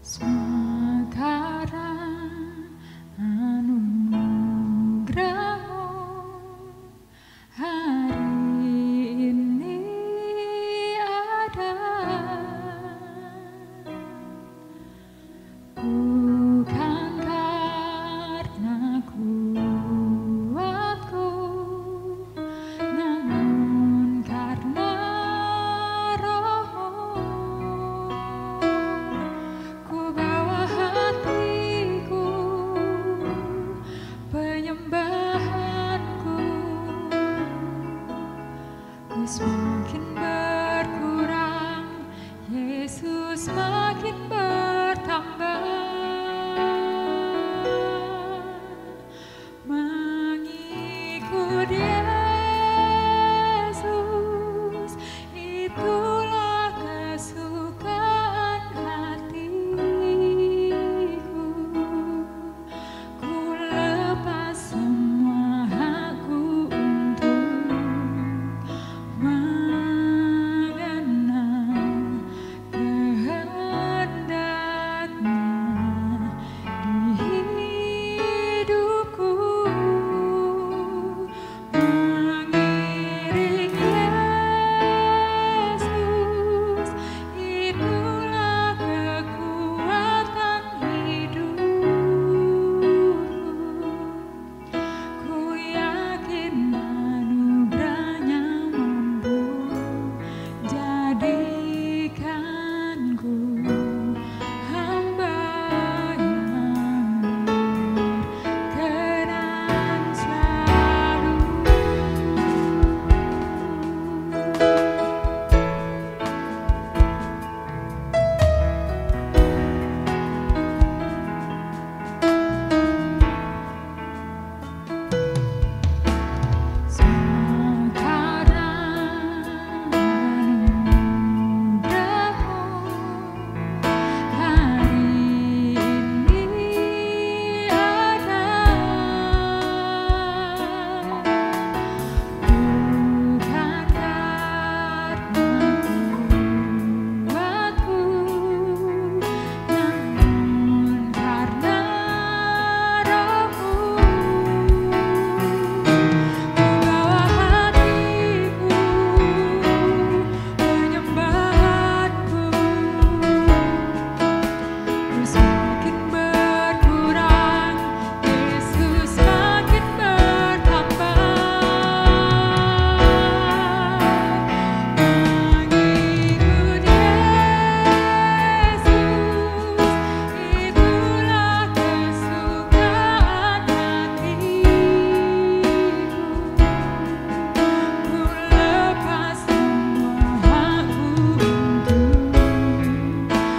Sekarang anugerah-Mu hari ini ada, bukan karena kuatku, namun karena Roh-Mu. Ku bawa hatiku, penyembahanku, ku semakin berkurang, Yesus makin bertambah. Mengikut Yesus, itulah kesukaan hatiku. Ku lepas semua hakku untuk mengenal kehendak-Nya di hidupku. Mengiring Yesus, itulah kekuatan hidupku. Ku yakin anugerah-Nya mampu jadikanku hamba yang berkenan selalu. Sekarang anugerah-Mu hari ini ada, bukan karena kuatku, namun karena Roh-Mu. Ku bawa hatiku, penyembahanku, ku semakin berkurang, Yesus makin bertambah. Mengikut Yesus, itulah kesukaan hatiku. Ku lepas semua hakku untuk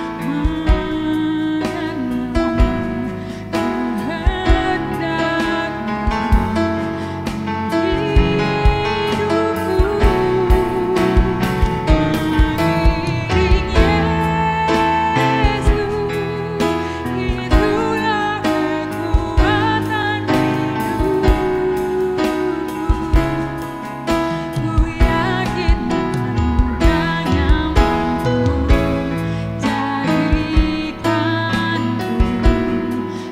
mengenal kehendak-Nya di hidupku. Mengiring Yesus, itulah kekuatan hidupku. Ku yakin anugerah-Nya mampu jadikanku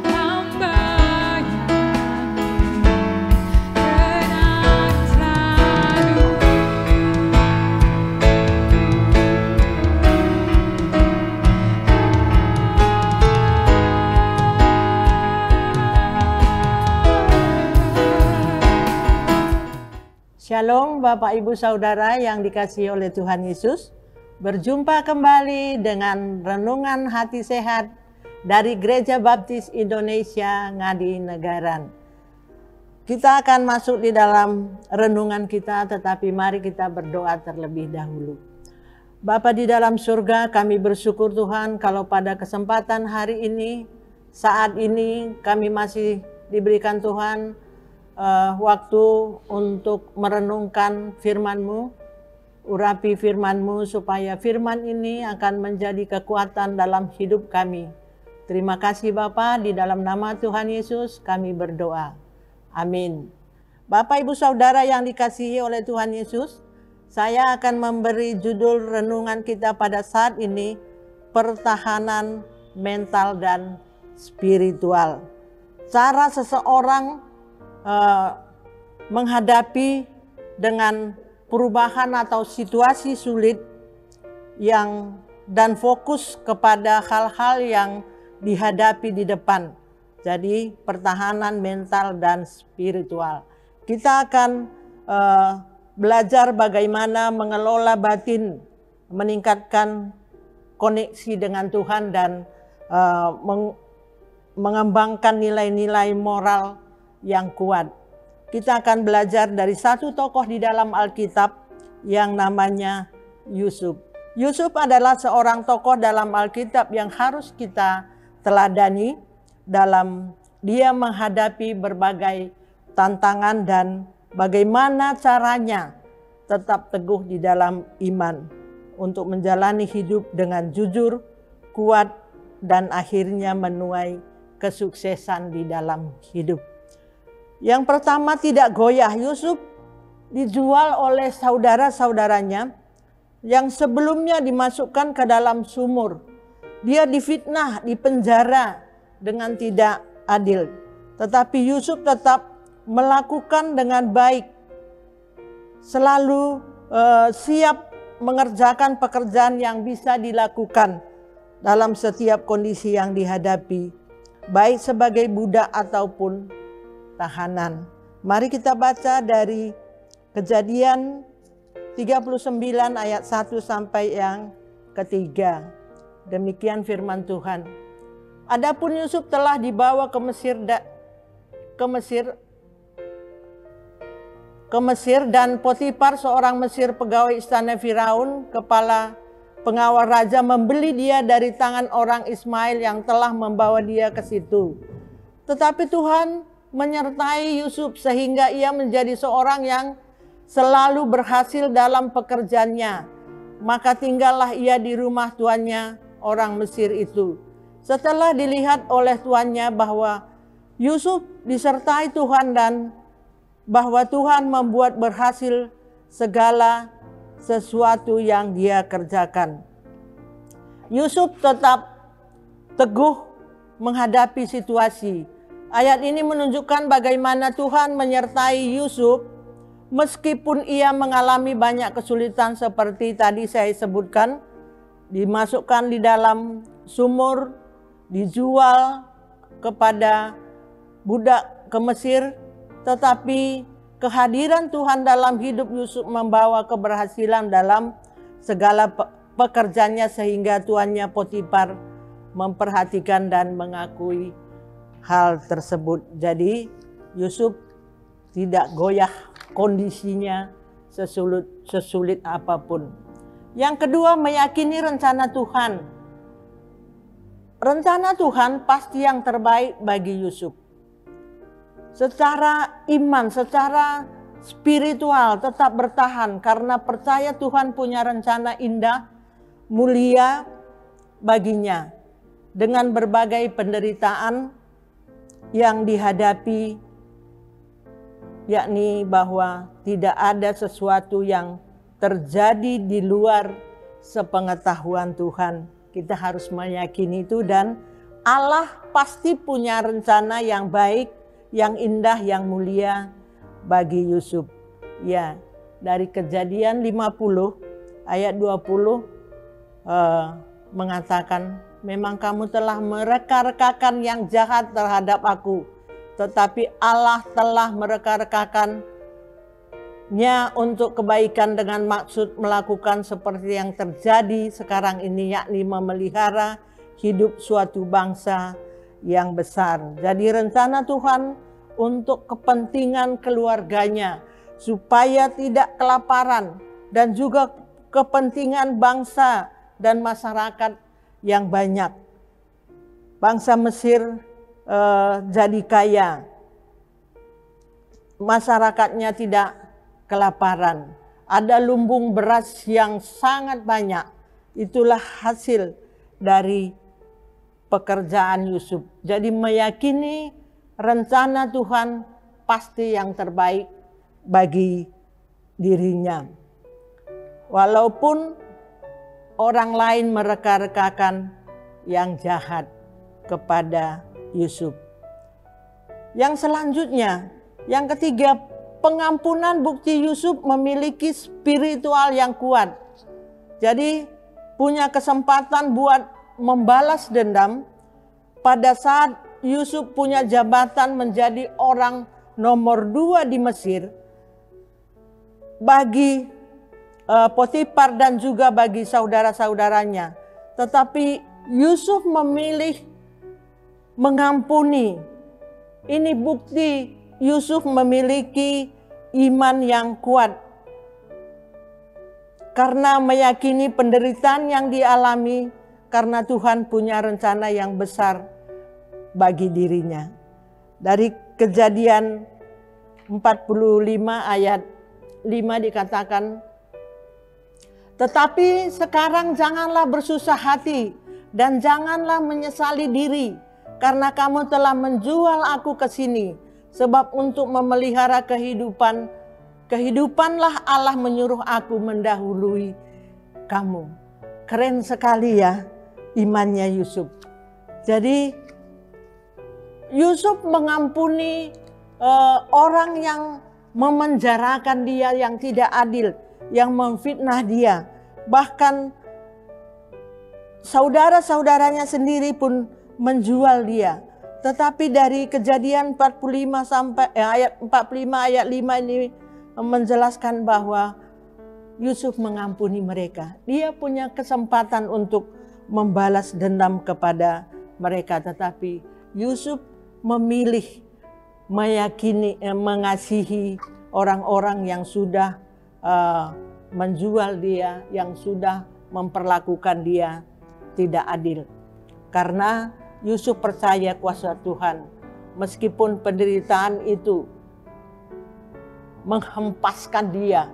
hamba yang berkenan selalu. Shalom Bapak Ibu Saudara yang dikasihi oleh Tuhan Yesus. Berjumpa kembali dengan renungan hati sehat dari Gereja Baptis Indonesia Ngadi Negaran. Kita akan masuk di dalam renungan kita, tetapi mari kita berdoa terlebih dahulu. Bapa di dalam surga, kami bersyukur Tuhan kalau pada kesempatan hari ini, saat ini kami masih diberikan Tuhan waktu untuk merenungkan firman-Mu, urapi firman-Mu supaya firman ini akan menjadi kekuatan dalam hidup kami. Terima kasih Bapa, di dalam nama Tuhan Yesus kami berdoa. Amin. Bapak Ibu Saudara yang dikasihi oleh Tuhan Yesus, saya akan memberi judul renungan kita pada saat ini, pertahanan mental, dan spiritual. Cara seseorang menghadapi dengan perubahan atau situasi sulit dan fokus kepada hal-hal yang dihadapi di depan. Jadi pertahanan mental dan spiritual. Kita akan belajar bagaimana mengelola batin, meningkatkan koneksi dengan Tuhan, dan mengembangkan nilai-nilai moral yang kuat. Kita akan belajar dari satu tokoh di dalam Alkitab yang namanya Yusuf. Yusuf adalah seorang tokoh dalam Alkitab yang harus kita teladani dalam dia menghadapi berbagai tantangan dan bagaimana caranya tetap teguh di dalam iman untuk menjalani hidup dengan jujur, kuat, dan akhirnya menuai kesuksesan di dalam hidup. Yang pertama, tidak goyah. Yusuf dijual oleh saudara-saudaranya yang sebelumnya dimasukkan ke dalam sumur. Dia difitnah, dipenjara dengan tidak adil. Tetapi Yusuf tetap melakukan dengan baik, selalu siap mengerjakan pekerjaan yang bisa dilakukan dalam setiap kondisi yang dihadapi, baik sebagai budak ataupun tahanan. Mari kita baca dari Kejadian 39 ayat 1 sampai yang ketiga. Demikian firman Tuhan. Adapun Yusuf telah dibawa ke Mesir dan Potifar seorang Mesir pegawai istana Firaun, kepala pengawal raja, membeli dia dari tangan orang Ismail yang telah membawa dia ke situ. Tetapi Tuhan menyertai Yusuf sehingga ia menjadi seorang yang selalu berhasil dalam pekerjaannya. Maka tinggallah ia di rumah tuannya, orang Mesir itu. Setelah dilihat oleh tuannya bahwa Yusuf disertai Tuhan dan bahwa Tuhan membuat berhasil segala sesuatu yang dia kerjakan, Yusuf tetap teguh menghadapi situasi. Ayat ini menunjukkan bagaimana Tuhan menyertai Yusuf meskipun ia mengalami banyak kesulitan seperti tadi saya sebutkan, dimasukkan di dalam sumur, dijual kepada budak ke Mesir, tetapi kehadiran Tuhan dalam hidup Yusuf membawa keberhasilan dalam segala pekerjaannya sehingga tuannya Potifar memperhatikan dan mengakui hal tersebut. Jadi Yusuf tidak goyah kondisinya sesulit apapun. Yang kedua, meyakini rencana Tuhan. Rencana Tuhan pasti yang terbaik bagi Yusuf. Secara iman, secara spiritual tetap bertahan karena percaya Tuhan punya rencana indah, mulia baginya. Dengan berbagai penderitaan yang dihadapi, yakni bahwa tidak ada sesuatu yang terjadi di luar sepengetahuan Tuhan. Kita harus meyakini itu, dan Allah pasti punya rencana yang baik, yang indah, yang mulia bagi Yusuf. Ya, dari Kejadian 50 ayat 20 mengatakan, memang kamu telah mereka-rekakan yang jahat terhadap aku, tetapi Allah telah mereka-rekakannya untuk kebaikan dengan maksud melakukan seperti yang terjadi sekarang ini, yakni memelihara hidup suatu bangsa yang besar. Jadi rencana Tuhan untuk kepentingan keluarganya supaya tidak kelaparan, dan juga kepentingan bangsa dan masyarakat yang banyak. Bangsa Mesir jadi kaya, masyarakatnya tidak kelaparan, ada lumbung beras yang sangat banyak. Itulah hasil dari pekerjaan Yusuf. Jadi meyakini rencana Tuhan pasti yang terbaik bagi dirinya. Walaupun orang lain mereka-rekakan, yang jahat kepada Yusuf. Yang selanjutnya, yang ketiga, pengampunan bukti Yusuf memiliki spiritual yang kuat. Jadi punya kesempatan buat membalas dendam pada saat Yusuf punya jabatan menjadi orang nomor 2 di Mesir. Bagi Potifar dan juga bagi saudara-saudaranya. Tetapi Yusuf memilih mengampuni. Ini bukti Yusuf memiliki iman yang kuat. Karena meyakini penderitaan yang dialami, karena Tuhan punya rencana yang besar bagi dirinya. Dari Kejadian 45 ayat 5 dikatakan, tetapi sekarang janganlah bersusah hati dan janganlah menyesali diri, karena kamu telah menjual aku ke sini, sebab untuk memelihara kehidupanlah Allah menyuruh aku mendahului kamu. Keren sekali ya imannya Yusuf. Jadi Yusuf mengampuni orang yang memenjarakan dia, yang tidak adil, yang memfitnah dia. Bahkan saudara-saudaranya sendiri pun menjual dia. Tetapi dari Kejadian 45 sampai ayat 45 ayat 5 ini menjelaskan bahwa Yusuf mengampuni mereka. Dia punya kesempatan untuk membalas dendam kepada mereka, tetapi Yusuf memilih mengasihi orang-orang yang sudah menjual dia, yang sudah memperlakukan dia tidak adil. Karena Yusuf percaya kuasa Tuhan, meskipun penderitaan itu menghempaskan dia,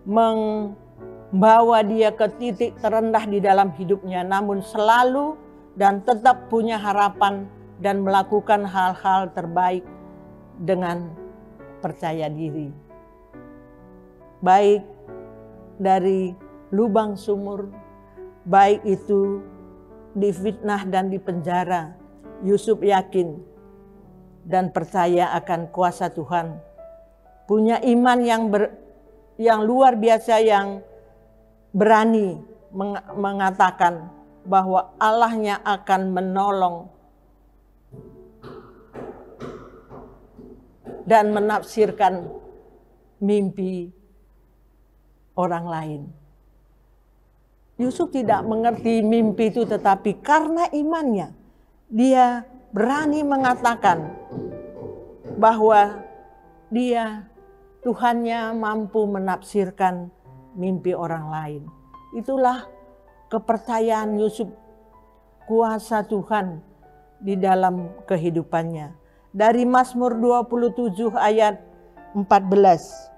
membawa dia ke titik terendah di dalam hidupnya, namun selalu dan tetap punya harapan dan melakukan hal-hal terbaik dengan percaya diri. Baik dari lubang sumur, baik itu difitnah dan dipenjara, Yusuf yakin dan percaya akan kuasa Tuhan. Punya iman yang luar biasa, yang berani mengatakan bahwa Allahnya akan menolong dan menafsirkan mimpi orang lain. Yusuf tidak mengerti mimpi itu, tetapi karena imannya, dia berani mengatakan bahwa dia, Tuhannya mampu menafsirkan mimpi orang lain. Itulah kepercayaan Yusuf, kuasa Tuhan di dalam kehidupannya. Dari Mazmur 27 ayat 14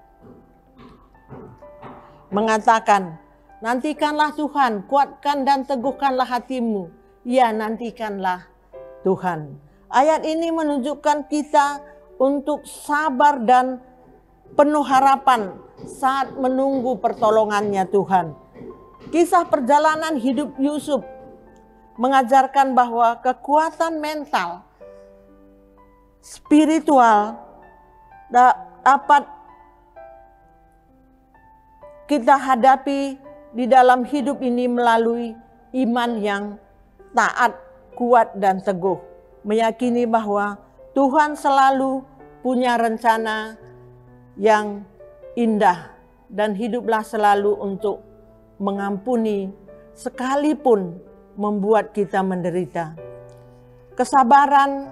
mengatakan, nantikanlah Tuhan, kuatkan dan teguhkanlah hatimu. Ya, nantikanlah Tuhan. Ayat ini menunjukkan kita untuk sabar dan penuh harapan saat menunggu pertolongannya Tuhan. Kisah perjalanan hidup Yusuf mengajarkan bahwa kekuatan mental, spiritual dapat kita hadapi di dalam hidup ini melalui iman yang taat, kuat dan teguh. Meyakini bahwa Tuhan selalu punya rencana yang indah dan hiduplah selalu untuk mengampuni sekalipun membuat kita menderita. Kesabaran,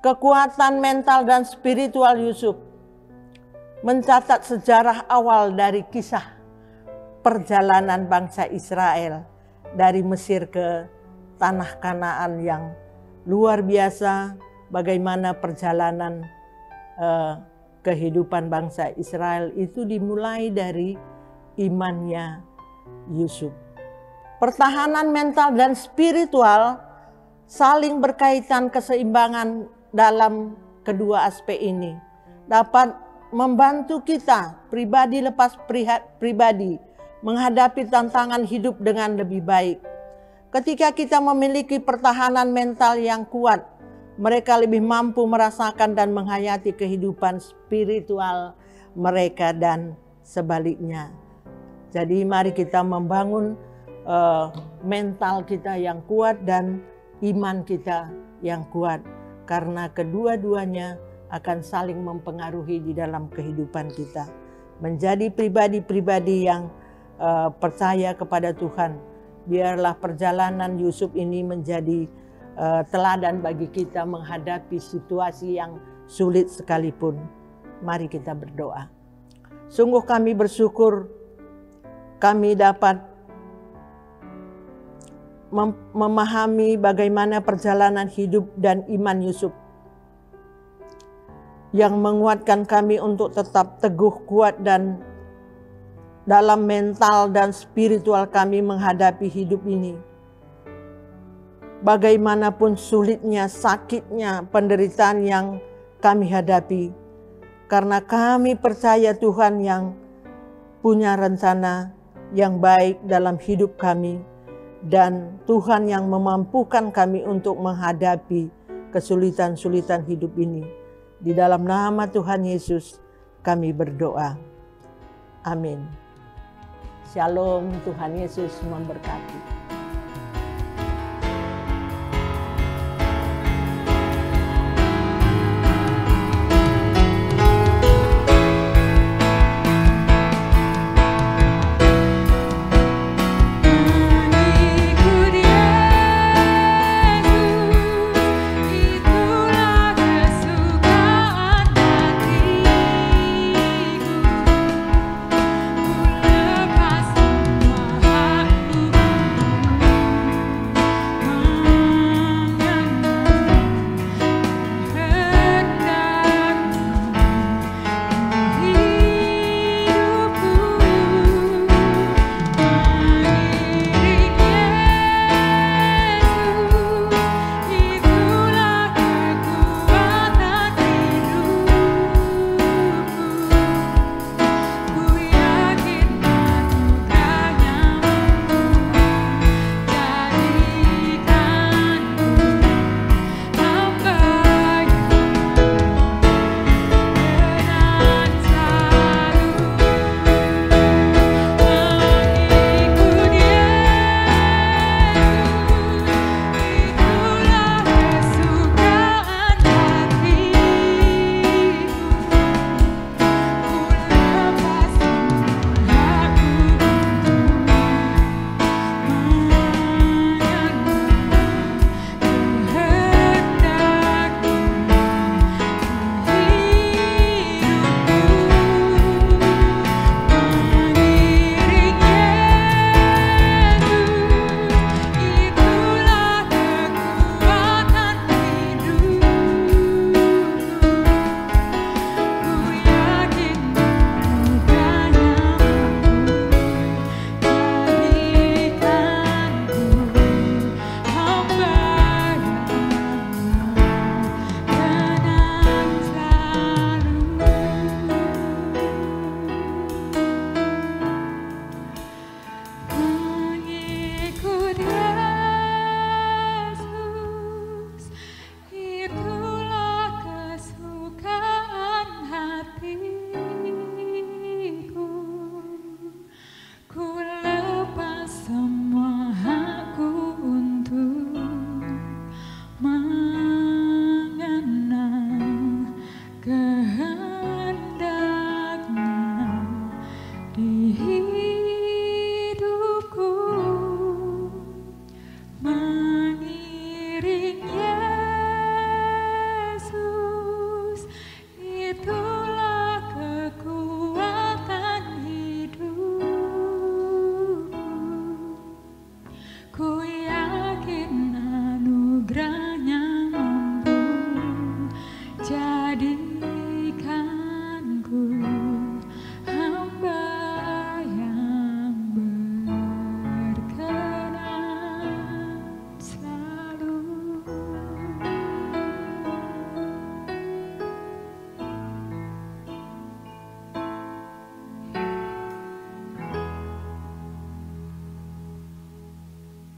kekuatan mental dan spiritual Yusuf mencatat sejarah awal dari kisah perjalanan bangsa Israel dari Mesir ke tanah Kanaan yang luar biasa. Bagaimana perjalanan kehidupan bangsa Israel itu dimulai dari imannya Yusuf. Pertahanan mental dan spiritual saling berkaitan, keseimbangan dalam kedua aspek ini dapat membantu kita pribadi lepas pribadi menghadapi tantangan hidup dengan lebih baik. Ketika kita memiliki pertahanan mental yang kuat, mereka lebih mampu merasakan dan menghayati kehidupan spiritual mereka dan sebaliknya. Jadi mari kita membangun mental kita yang kuat dan iman kita yang kuat, karena kedua-duanya akan saling mempengaruhi di dalam kehidupan kita. Menjadi pribadi-pribadi yang percaya kepada Tuhan. Biarlah perjalanan Yusuf ini menjadi teladan bagi kita menghadapi situasi yang sulit sekalipun. Mari kita berdoa. Sungguh kami bersyukur kami dapat memahami bagaimana perjalanan hidup dan iman Yusuf yang menguatkan kami untuk tetap teguh, kuat dan dalam mental dan spiritual kami menghadapi hidup ini. Bagaimanapun sulitnya, sakitnya, penderitaan yang kami hadapi, karena kami percaya Tuhan yang punya rencana yang baik dalam hidup kami, dan Tuhan yang memampukan kami untuk menghadapi kesulitan-sulitan hidup ini. Di dalam nama Tuhan Yesus kami berdoa. Amin. Shalom, Tuhan Yesus memberkati.